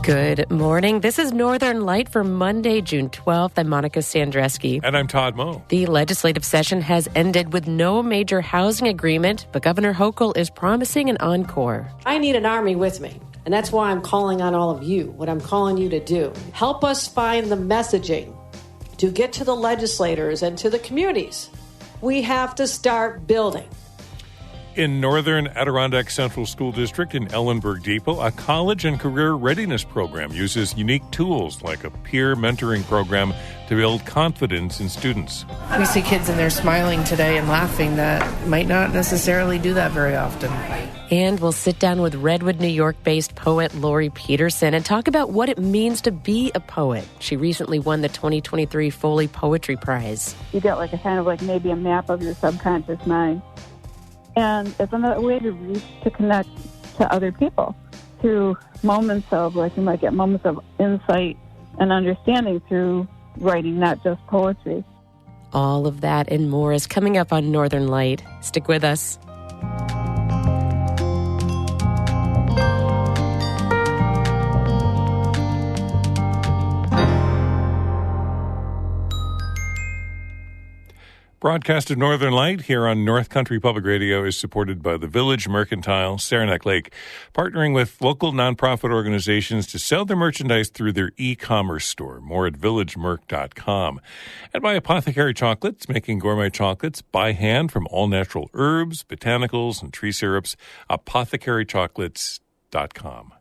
Good morning. This is Northern Light for Monday, June 12th. I'm Monica Sandreski. And I'm Todd Moe. The legislative session has ended with no major housing agreement, but Governor Hochul is promising an encore. I need an army with me, and that's why I'm calling on all of you, what I'm calling you to do. Help us find the messaging to get to the legislators and to the communities. We have to start building. In Northern Adirondack Central School District in Ellenburg Depot, a college and career readiness program uses unique tools like a peer mentoring program to build confidence in students. We see kids in there smiling today and laughing that might not necessarily do that very often. And we'll sit down with Redwood, New York-based poet Lori Peterson and talk about what it means to be a poet. She recently won the 2023 Foley Poetry Prize. You get like a kind of like maybe a map of your subconscious mind. And it's another way to connect to other people through moments of, like, you might get moments of insight and understanding through writing, not just poetry. All of that and more is coming up on Northern Light. Stick with us. Broadcast of Northern Light here on North Country Public Radio is supported by the Village Mercantile, Saranac Lake, partnering with local nonprofit organizations to sell their merchandise through their e-commerce store. More at villagemerc.com. And by Apothecary Chocolates, making gourmet chocolates by hand from all natural herbs, botanicals, and tree syrups. Apothecarychocolates.com.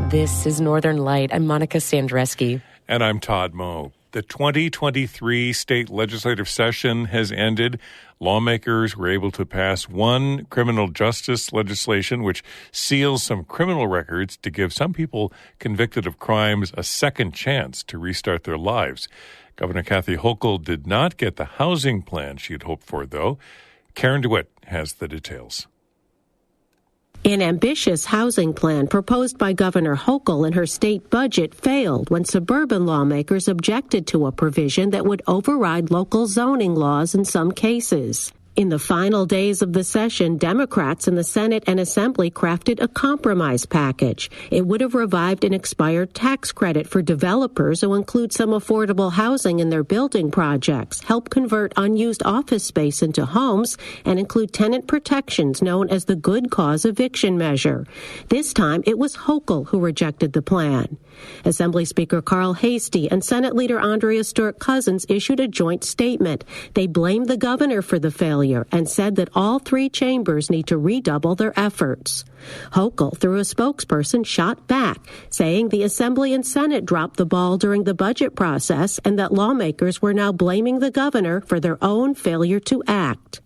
This is Northern Light. I'm Monica Sandreski. And I'm Todd Moe. The 2023 state legislative session has ended. Lawmakers were able to pass one criminal justice legislation which seals some criminal records to give some people convicted of crimes a second chance to restart their lives. Governor Kathy Hochul did not get the housing plan she had hoped for, though. Karen DeWitt has the details. An ambitious housing plan proposed by Governor Hochul in her state budget failed when suburban lawmakers objected to a provision that would override local zoning laws in some cases. In the final days of the session, Democrats in the Senate and Assembly crafted a compromise package. It would have revived an expired tax credit for developers who include some affordable housing in their building projects, help convert unused office space into homes, and include tenant protections known as the good cause eviction measure. This time, it was Hochul who rejected the plan. Assembly Speaker Carl Hastie and Senate Leader Andrea Stewart-Cousins issued a joint statement. They blamed the governor for the failure and said that all three chambers need to redouble their efforts. Hochul, through a spokesperson, shot back, saying the Assembly and Senate dropped the ball during the budget process and that lawmakers were now blaming the governor for their own failure to act.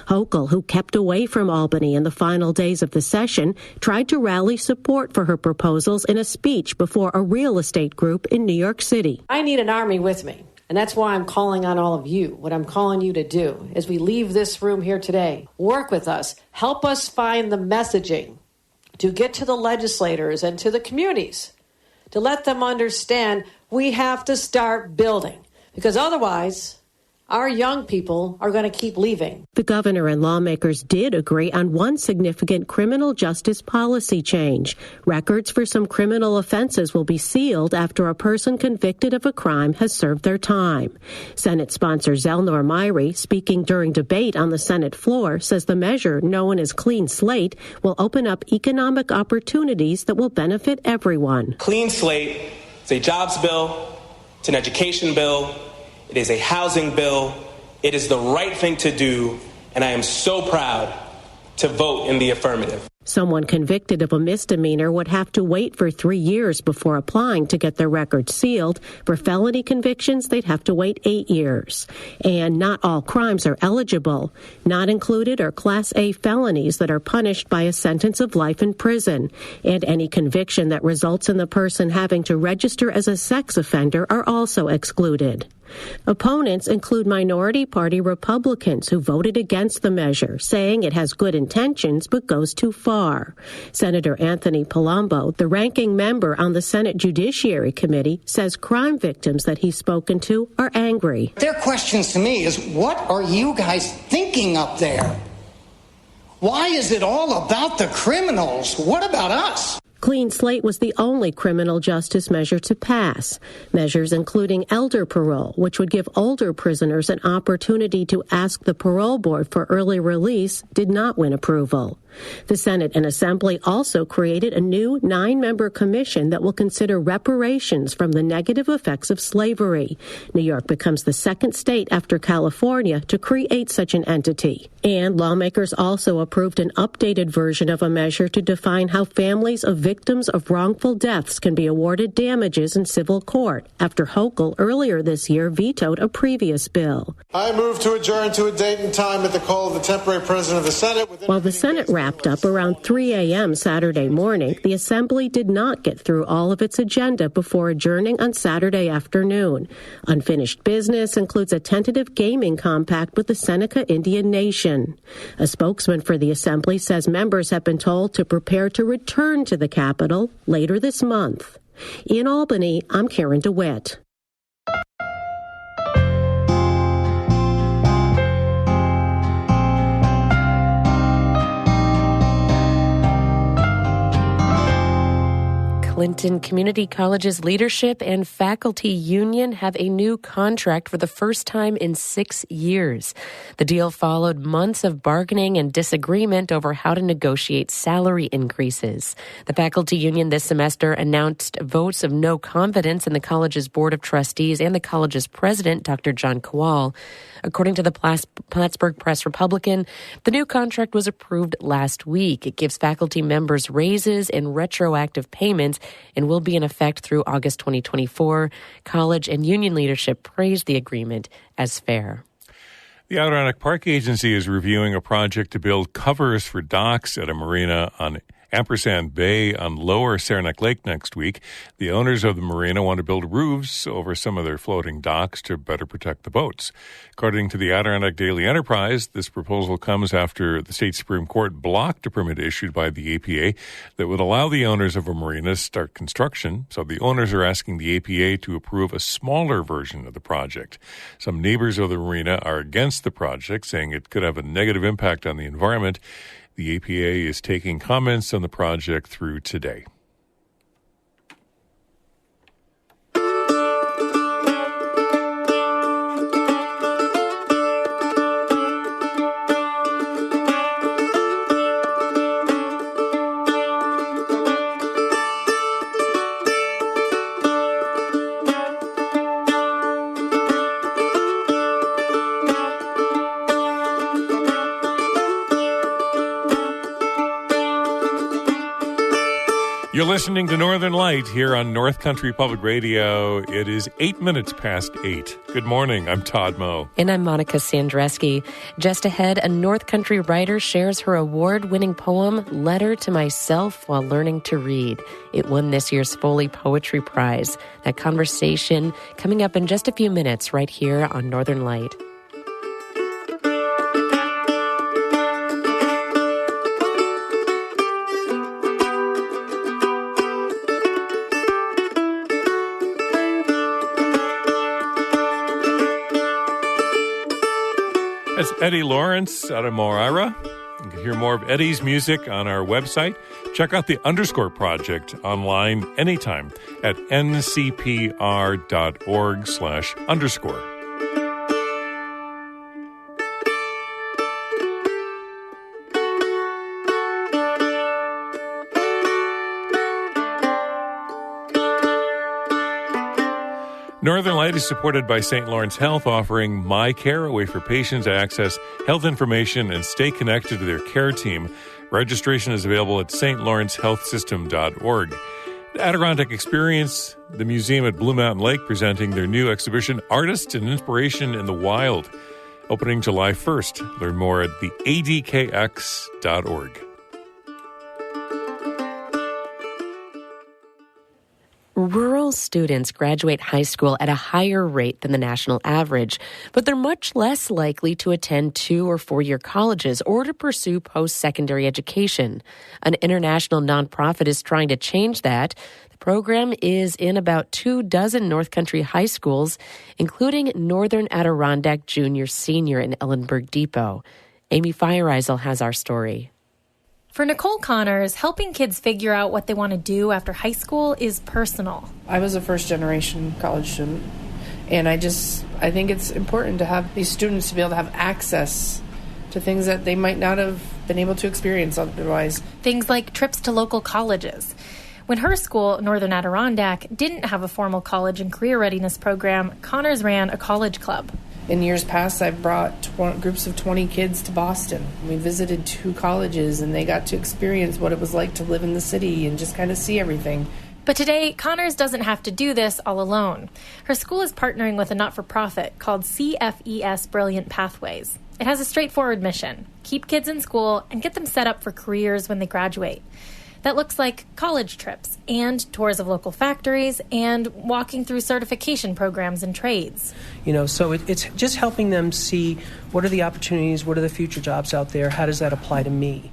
Hochul, who kept away from Albany in the final days of the session, tried to rally support for her proposals in a speech before a real estate group in New York City. I need an army with me, and that's why I'm calling on all of you. What I'm calling you to do as we leave this room here today, work with us, help us find the messaging to get to the legislators and to the communities, to let them understand we have to start building, because otherwise our young people are going to keep leaving. The governor and lawmakers did agree on one significant criminal justice policy change. Records for some criminal offenses will be sealed after a person convicted of a crime has served their time. Senate sponsor Zelnor Myrie, speaking during debate on the Senate floor, says the measure, known as Clean Slate, will open up economic opportunities that will benefit everyone. Clean Slate is a jobs bill, it's an education bill, it is a housing bill. It is the right thing to do, and I am so proud to vote in the affirmative. Someone convicted of a misdemeanor would have to wait for 3 years before applying to get their record sealed. For felony convictions, they'd have to wait 8 years. And not all crimes are eligible. Not included are Class A felonies that are punished by a sentence of life in prison. And any conviction that results in the person having to register as a sex offender are also excluded. Opponents include minority party Republicans who voted against the measure, saying it has good intentions but goes too far. NCPR. Senator Anthony Palumbo, the ranking member on the Senate Judiciary Committee, says crime victims that he's spoken to are angry. Their questions to me is, what are you guys thinking up there? Why is it all about the criminals? What about us? Clean slate was the only criminal justice measure to pass. Measures including elder parole, which would give older prisoners an opportunity to ask the parole board for early release, did not win approval. The Senate and Assembly also created a new 9-member commission that will consider reparations from the negative effects of slavery. New York becomes the second state after California to create such an entity. And lawmakers also approved an updated version of a measure to define how families of victims of wrongful deaths can be awarded damages in civil court after Hochul earlier this year vetoed a previous bill. I move to adjourn to a date and time at the call of the temporary president of the Senate. While the Senate wrapped up around 3 a.m. Saturday morning, the Assembly did not get through all of its agenda before adjourning on Saturday afternoon. Unfinished business includes a tentative gaming compact with the Seneca Indian Nation. A spokesman for the Assembly says members have been told to prepare to return to the Capitol later this month. In Albany, I'm Karen DeWitt. Clinton Community College's leadership and faculty union have a new contract for the first time in 6 years. The deal followed months of bargaining and disagreement over how to negotiate salary increases. The faculty union this semester announced votes of no confidence in the college's board of trustees and the college's president, Dr. John Kowal. According to the Plattsburgh Press Republican, the new contract was approved last week. It gives faculty members raises and retroactive payments and will be in effect through August 2024. College and union leadership praised the agreement as fair. The Adirondack Park Agency is reviewing a project to build covers for docks at a marina on Ampersand Bay on Lower Saranac Lake next week. The owners of the marina want to build roofs over some of their floating docks to better protect the boats. According to the Adirondack Daily Enterprise, this proposal comes after the state Supreme Court blocked a permit issued by the APA that would allow the owners of a marina to start construction. So the owners are asking the APA to approve a smaller version of the project. Some neighbors of the marina are against the project, saying it could have a negative impact on the environment. The APA is taking comments on the project through today. You're listening to Northern Light here on North Country Public Radio. It is 8 minutes past 8. Good morning. I'm Todd Moe. And I'm Monica Sandreski. Just ahead, a North Country writer shares her award-winning poem, Letter to Myself While Learning to Read. It won this year's Foley Poetry Prize. That conversation coming up in just a few minutes right here on Northern Light. That's Eddie Lawrence out of Moira. You can hear more of Eddie's music on our website. Check out the Underscore Project online anytime at ncpr.org/underscore. Northern Light is supported by St. Lawrence Health, offering My Care, a way for patients to access health information and stay connected to their care team. Registration is available at stlawrencehealthsystem.org. The Adirondack Experience, the museum at Blue Mountain Lake, presenting their new exhibition, Artists and Inspiration in the Wild, opening July 1st. Learn more at the adkx.org. Rural students graduate high school at a higher rate than the national average, but they're much less likely to attend 2- or 4-year colleges or to pursue post-secondary education. An international nonprofit is trying to change that. The program is in about 24 North Country high schools, including Northern Adirondack Junior Senior in Ellenburg Depot. Amy Feiereisel has our story. For Nicole Connors, helping kids figure out what they want to do after high school is personal. I was a first-generation college student, and I think it's important to have these students to be able to have access to things that they might not have been able to experience otherwise. Things like trips to local colleges. When her school, Northern Adirondack, didn't have a formal college and career readiness program, Connors ran a college club. In years past, I've brought groups of 20 kids to Boston. We visited 2 colleges, and they got to experience what it was like to live in the city and just kind of see everything. But today, Connors doesn't have to do this all alone. Her school is partnering with a not-for-profit called CFES Brilliant Pathways. It has a straightforward mission: keep kids in school and get them set up for careers when they graduate. That looks like college trips and tours of local factories and walking through certification programs and trades. So it's just helping them see what are the opportunities, what are the future jobs out there, how does that apply to me?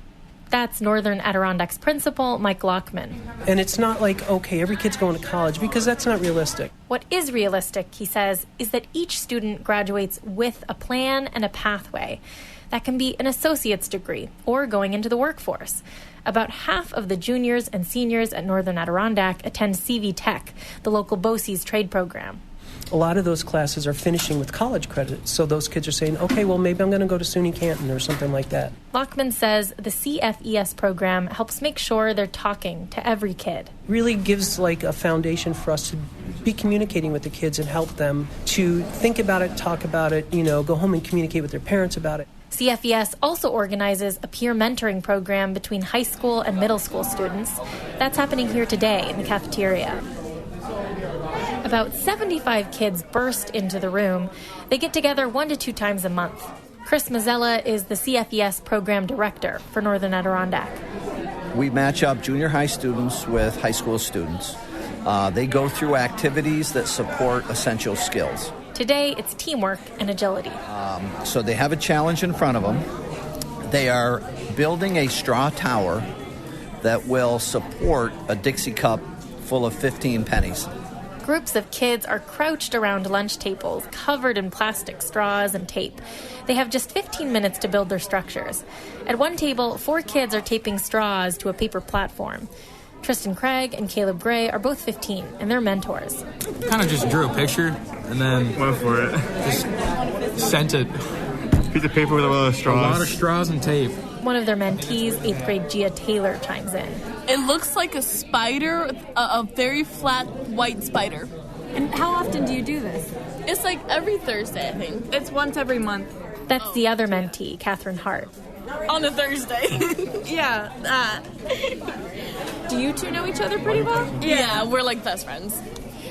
That's Northern Adirondack's principal, Mike Lockman. And it's not like, okay, every kid's going to college, because that's not realistic. What is realistic, he says, is that each student graduates with a plan and a pathway. That can be an associate's degree or going into the workforce. About half of the juniors and seniors at Northern Adirondack attend CV Tech, the local BOCES trade program. A lot of those classes are finishing with college credits, so those kids are saying, okay, well, maybe I'm going to go to SUNY Canton or something like that. Lockman says the CFES program helps make sure they're talking to every kid. Really gives like a foundation for us to be communicating with the kids and help them to think about it, talk about it, go home and communicate with their parents about it. CFES also organizes a peer mentoring program between high school and middle school students. That's happening here today in the cafeteria. About 75 kids burst into the room. They get together 1 to 2 times a month. Chris Mazzella is the CFES program director for Northern Adirondack. We match up junior high students with high school students. They go through activities that support essential skills. Today, it's teamwork and agility. So they have a challenge in front of them. They are building a straw tower that will support a Dixie cup full of 15 pennies. Groups of kids are crouched around lunch tables, covered in plastic straws and tape. They have just 15 minutes to build their structures. At one table, 4 kids are taping straws to a paper platform. Tristan Craig and Caleb Gray are both 15, and they're mentors. Kind of just drew a picture and then went for it. Just sent it. Piece of paper with a lot of straws. A lot of straws and tape. One of their mentees, 8th grade Gia Taylor, chimes in. It looks like a spider, a very flat white spider. And how often do you do this? It's like every Thursday, I think. It's once every month. That's the other mentee, Catherine Hart. On a Thursday. Yeah. Do you two know each other pretty well? Yeah, we're like best friends.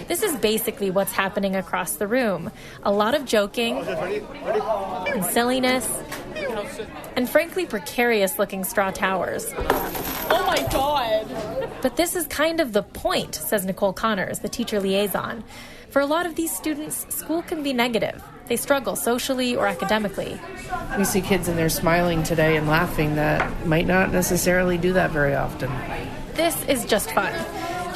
This is basically what's happening across the room. A lot of joking and silliness and frankly precarious-looking straw towers. Oh my God! But this is kind of the point, says Nicole Connors, the teacher liaison. For a lot of these students, school can be negative. They struggle socially or academically. We see kids in there smiling today and laughing that might not necessarily do that very often. This is just fun.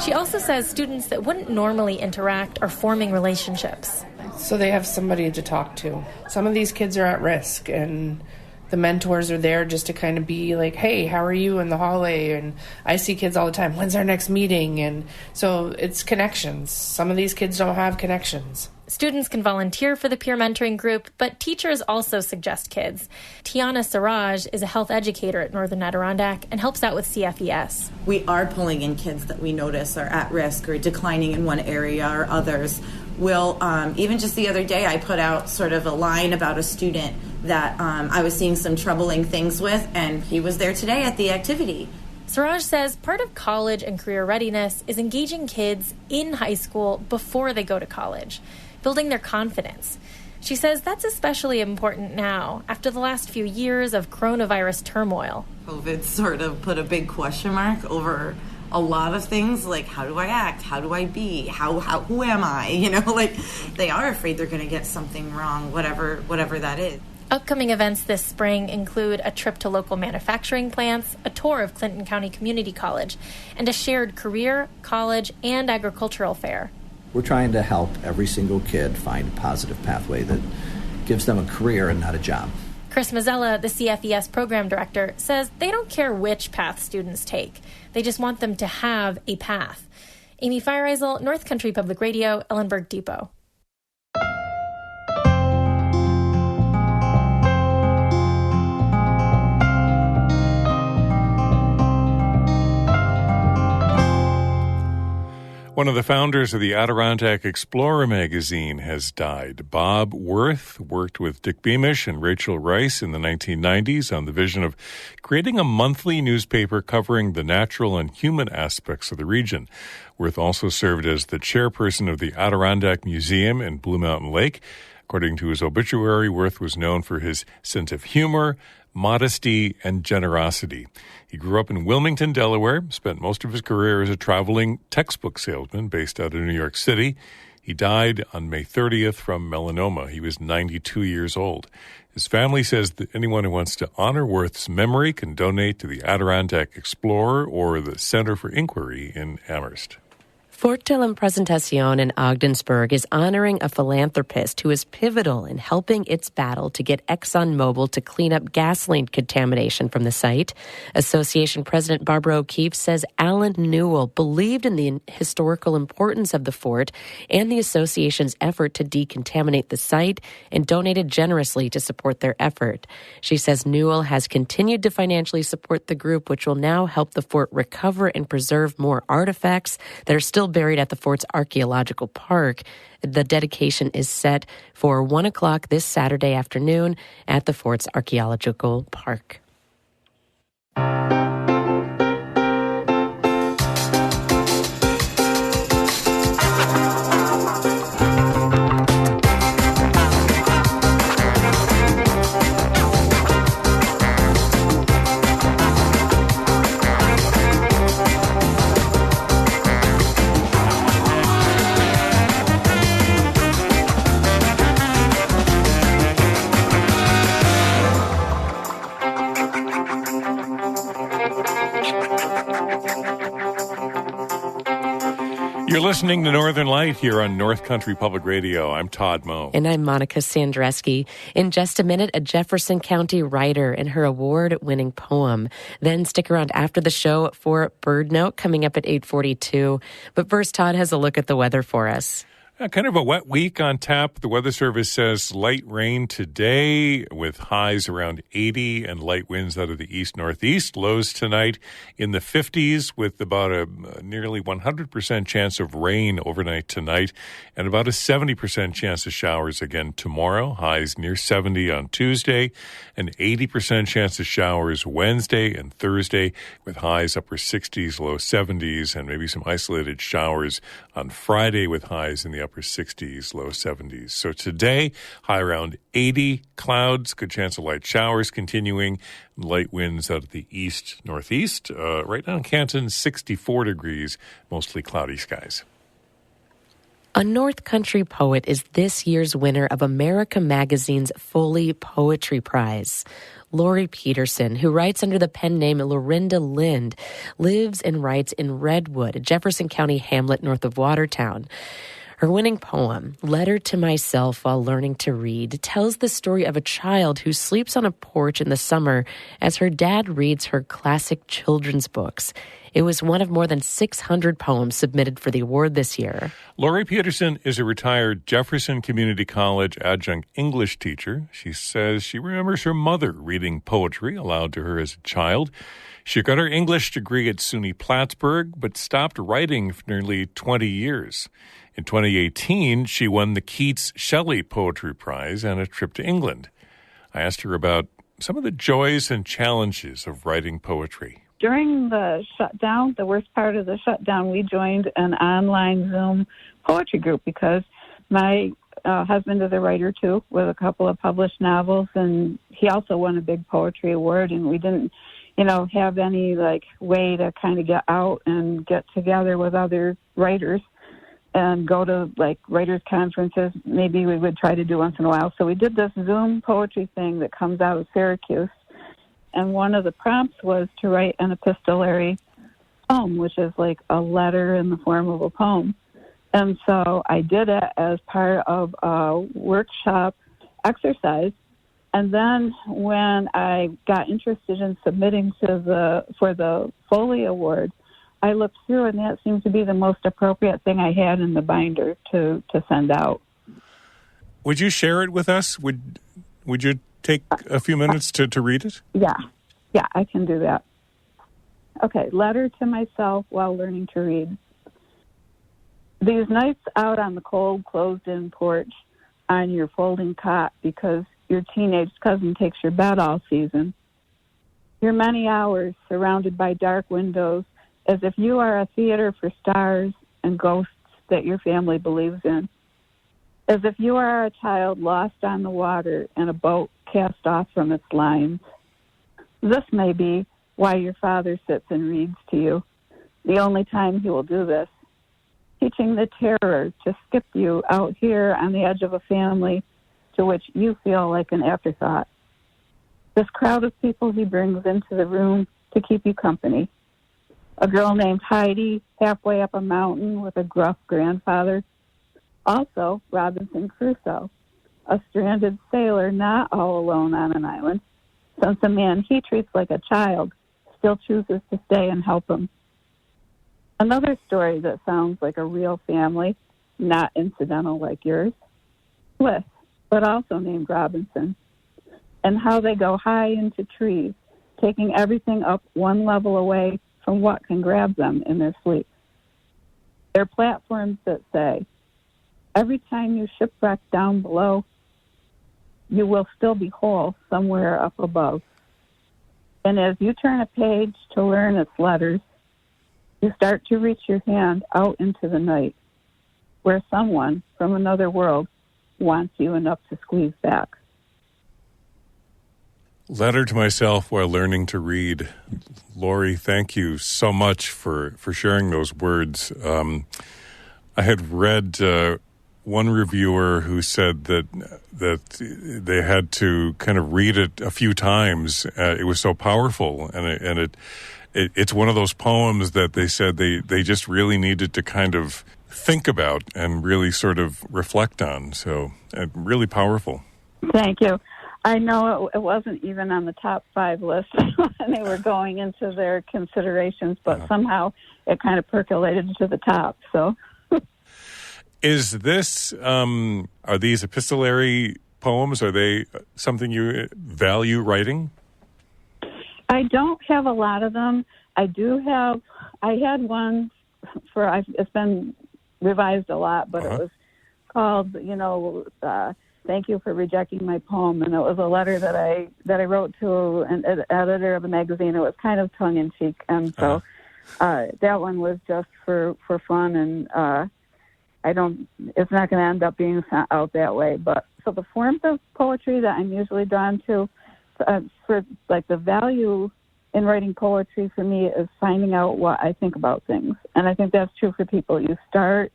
She also says students that wouldn't normally interact are forming relationships. So they have somebody to talk to. Some of these kids are at risk, and the mentors are there just to kind of be like, hey, how are you in the hallway? And I see kids all the time, when's our next meeting? And so it's connections. Some of these kids don't have connections. Students can volunteer for the peer mentoring group, but teachers also suggest kids. Tiana Siraj is a health educator at Northern Adirondack and helps out with CFES. We are pulling in kids that we notice are at risk or declining in one area or others. We'll, even just the other day, I put out sort of a line about a student that I was seeing some troubling things with, and he was there today at the activity. Siraj says part of college and career readiness is engaging kids in high school before they go to college, building their confidence. She says that's especially important now, after the last few years of coronavirus turmoil. COVID sort of put a big question mark over a lot of things like, how do I act? How do I be? Who am I? Like they are afraid they're going to get something wrong, whatever that is. Upcoming events this spring include a trip to local manufacturing plants, a tour of Clinton County Community College, and a shared career, college, and agricultural fair. We're trying to help every single kid find a positive pathway that gives them a career and not a job. Chris Mazzella, the CFES program director, says they don't care which path students take. They just want them to have a path. Amy Feiereisel, North Country Public Radio, Ellenburg Depot. One of the founders of the Adirondack Explorer magazine has died. Bob Worth worked with Dick Beamish and Rachel Rice in the 1990s on the vision of creating a monthly newspaper covering the natural and human aspects of the region. Worth also served as the chairperson of the Adirondack Museum in Blue Mountain Lake. According to his obituary, Worth was known for his sense of humor, modesty, and generosity. He grew up in Wilmington, Delaware, spent most of his career as a traveling textbook salesman based out of New York City. He died on May 30th from melanoma. He was 92 years old. His family says that anyone who wants to honor Worth's memory can donate to the Adirondack Explorer or the Center for Inquiry in Amherst. Fort de la Presentación in Ogdensburg is honoring a philanthropist who is pivotal in helping its battle to get ExxonMobil to clean up gasoline contamination from the site. Association President Barbara O'Keefe says Alan Newell believed in the historical importance of the fort and the association's effort to decontaminate the site and donated generously to support their effort. She says Newell has continued to financially support the group, which will now help the fort recover and preserve more artifacts that are still buried at the fort's archaeological park. The dedication is set for 1 o'clock this Saturday afternoon at the fort's archaeological park. You're listening to Northern Light here on North Country Public Radio. I'm Todd Moe. And I'm Monica Sandreski. In just a minute, a Jefferson County writer and her award-winning poem. Then stick around after the show for Bird Note coming up at 8:42. But first, Todd has a look at the weather for us. Kind of a wet week on tap. The Weather Service says light rain today with highs around 80 and light winds out of the east-northeast. Lows tonight in the 50s with about a nearly 100% chance of rain overnight tonight and about a 70% chance of showers again tomorrow. Highs near 70 on Tuesday, an 80% chance of showers Wednesday and Thursday with highs upper 60s, low 70s, and maybe some isolated showers on Friday with highs in the upper 60s, low 70s. So today, high around 80, clouds, good chance of light showers continuing, light winds out of the east-northeast. Right now in Canton, 64 degrees, mostly cloudy skies. A North Country poet is this year's winner of America Magazine's Foley Poetry Prize. Lori Peterson, who writes under the pen name Lorinda Lind, lives and writes in Redwood, a Jefferson County hamlet north of Watertown. Her winning poem, Letter to Myself While Learning to Read, tells the story of a child who sleeps on a porch in the summer as her dad reads her classic children's books. It was one of more than 600 poems submitted for the award this year. Lori Peterson is a retired Jefferson Community College adjunct English teacher. She says she remembers her mother reading poetry aloud to her as a child. She got her English degree at SUNY Plattsburgh, but stopped writing for nearly 20 years. In 2018, she won the Keats Shelley Poetry Prize and a trip to England. I asked her about some of the joys and challenges of writing poetry. During the shutdown, the worst part of the shutdown, we joined an online Zoom poetry group because my husband is a writer, too, with a couple of published novels, and he also won a big poetry award, and we didn't have any way to kind of get out and get together with other writers and go to writers conferences. Maybe we would try to do once in a while. So we did this Zoom poetry thing that comes out of Syracuse. And one of the prompts was to write an epistolary poem, which is like a letter in the form of a poem. And so I did it as part of a workshop exercise. And then when I got interested in submitting for the Foley Award, I looked through, and that seemed to be the most appropriate thing I had in the binder to send out. Would you share it with us? Would you take a few minutes to read it? Yeah, I can do that. Okay, letter to myself while learning to read. These nights out on the cold, closed-in porch on your folding cot because your teenage cousin takes your bed all season. Your many hours surrounded by dark windows as if you are a theater for stars and ghosts that your family believes in. As if you are a child lost on the water in a boat cast off from its lines. This may be why your father sits and reads to you, the only time he will do this, teaching the terror to skip you out here on the edge of a family to which you feel like an afterthought. This crowd of people he brings into the room to keep you company. A girl named Heidi, halfway up a mountain with a gruff grandfather. Also, Robinson Crusoe, a stranded sailor not all alone on an island, since a man he treats like a child still chooses to stay and help him. Another story that sounds like a real family, not incidental like yours. Swiss, but also named Robinson, and how they go high into trees, taking everything up one level away from what can grab them in their sleep. They're platforms that say, every time you shipwreck down below, you will still be whole somewhere up above. And as you turn a page to learn its letters, you start to reach your hand out into the night, where someone from another world wants you enough to squeeze back. Letter to myself while learning to read. Lori, thank you so much for sharing those words. I had read one reviewer who said that they had to kind of read it a few times. It was so powerful, and it's one of those poems that they said they just really needed to kind of think about and really sort of reflect on. So really powerful. Thank you. I know it wasn't even on the top 5 list when they were going into their considerations, but somehow it kind of percolated to the top. So, is this are these epistolary poems? Are they something you value writing? I don't have a lot of them. I had one it's been revised a lot, but it was called, Thank You for Rejecting My Poem, and it was a letter that I wrote to an editor of a magazine. It was kind of tongue-in-cheek, and so that one was just for fun, and it's not going to end up being out that way. But so the forms of poetry that I'm usually drawn to, for like the value in writing poetry for me is finding out what I think about things, and I think that's true for people. You start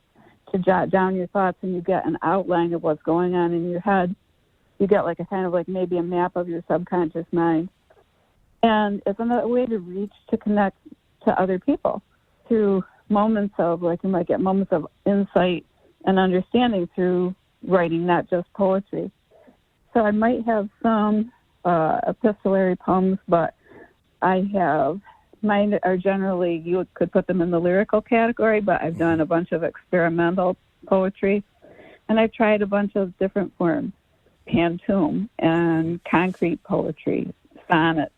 to jot down your thoughts and you get an outline of what's going on in your head. You get like a kind of like maybe a map of your subconscious mind. And it's another way to reach to connect to other people through moments of, like you might get moments of insight and understanding through writing, not just poetry. So I might have some epistolary poems, but mine are generally, you could put them in the lyrical category, but I've done a bunch of experimental poetry, and I've tried a bunch of different forms, pantoum and concrete poetry, sonnets.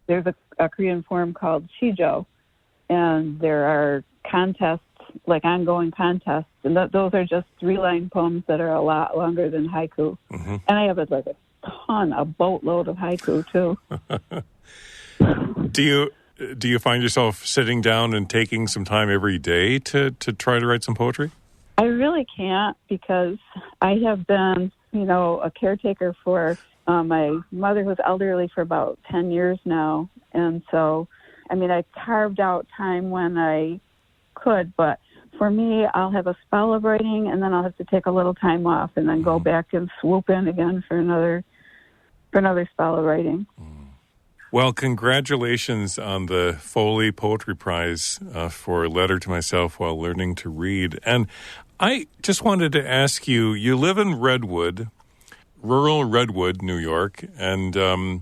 There's a Korean form called shijo, and there are contests, like ongoing contests, and those are just 3-line poems that are a lot longer than haiku. Mm-hmm. And I have a boatload of haiku, too. Do you find yourself sitting down and taking some time every day to try to write some poetry? I really can't, because I have been, a caretaker for My mother was elderly for about 10 years now, and so, I carved out time when I could, but for me, I'll have a spell of writing, and then I'll have to take a little time off, and then go back and swoop in again for another spell of writing. Well, congratulations on the Foley Poetry Prize for A Letter to Myself While Learning to Read. And I just wanted to ask you, you live in Redwood, rural Redwood, New York, and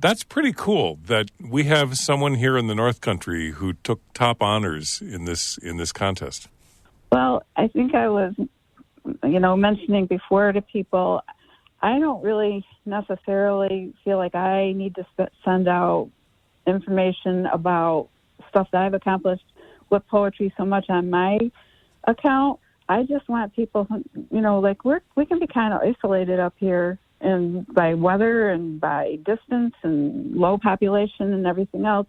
that's pretty cool that we have someone here in the North Country who took top honors in this contest. Well, I think I was, mentioning before to people, I don't really necessarily feel like I need to send out information about stuff that I've accomplished with poetry so much on my account. I just want people who, we can be kind of isolated up here, and by weather and by distance and low population and everything else.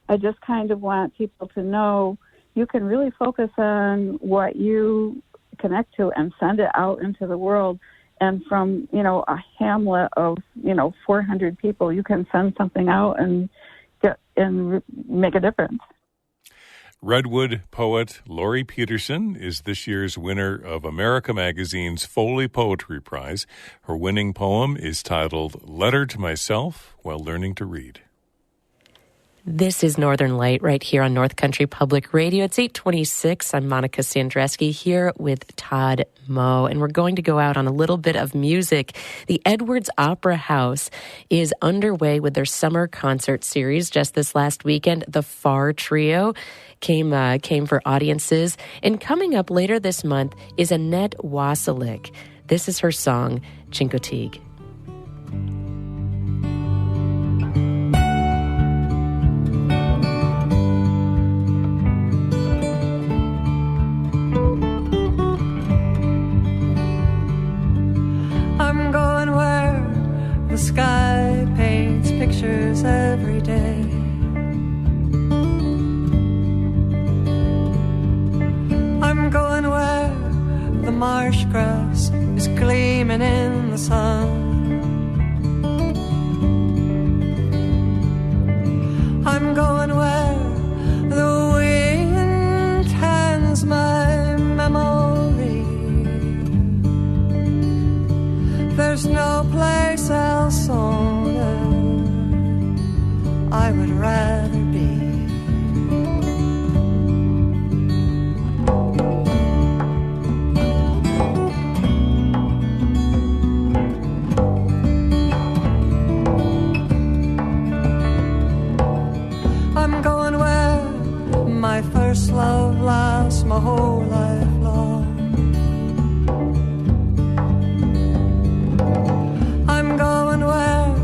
I just kind of want people to know you can really focus on what you connect to and send it out into the world. And from, a hamlet of, 400 people, you can send something out and make a difference. Redwood poet Lori Peterson is this year's winner of America Magazine's Foley Poetry Prize. Her winning poem is titled Letter to Myself While Learning to Read. This is Northern Light right here on North Country Public Radio. It's 8:26. I'm Monica Sandreski here with Todd Moe, and we're going to go out on a little bit of music. The Edwards Opera House is underway with their summer concert series. Just this last weekend, the Far Trio came for audiences. And coming up later this month is Annette Wasilic. This is her song, Chincoteague. I'm going where the sky paints pictures every day. I'm going where the marsh grass is gleaming in the sun. I'm going where the wind tans my memory. There's no place else on earth I would rather be. I'm going where my first love lasts my whole life long. I'm going where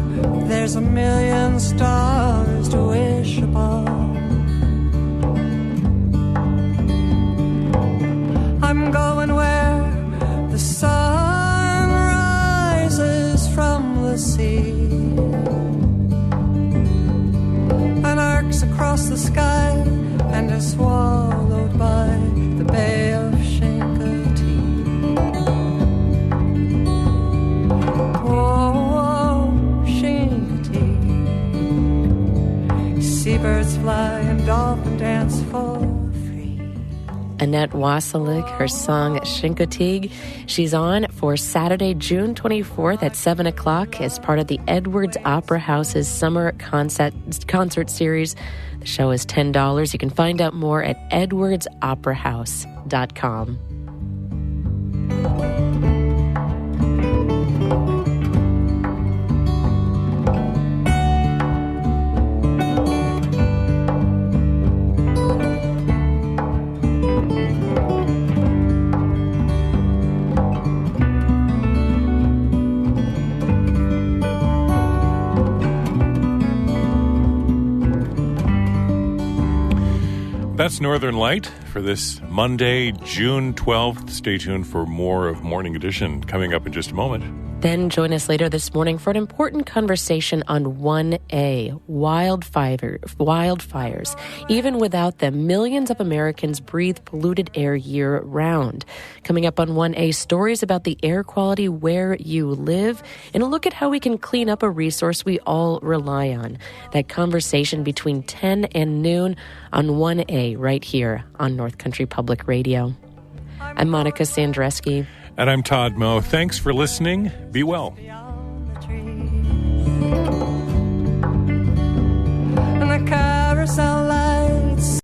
there's a million stars to wish upon. I'm going where the sun rises from the sea and arcs across the sky and is swallowed by the Bay of Chincoteague. Oh, Chincoteague. Seabirds fly and dolphin dance for free. Annette Wasilic, her song Chincoteague. She's on for Saturday, June 24th at 7 o'clock as part of the Edwards Opera House's summer concert series. The show is $10. You can find out more at edwardsoperahouse.com. That's Northern Light for this Monday, June 12th. Stay tuned for more of Morning Edition coming up in just a moment. Then join us later this morning for an important conversation on 1A, wildfires. Even without them, millions of Americans breathe polluted air year-round. Coming up on 1A, stories about the air quality where you live, and a look at how we can clean up a resource we all rely on. That conversation between 10 and noon on 1A right here on North Country Public Radio. I'm Monica Sandreski. And I'm Todd Moe. Thanks for listening. Be well.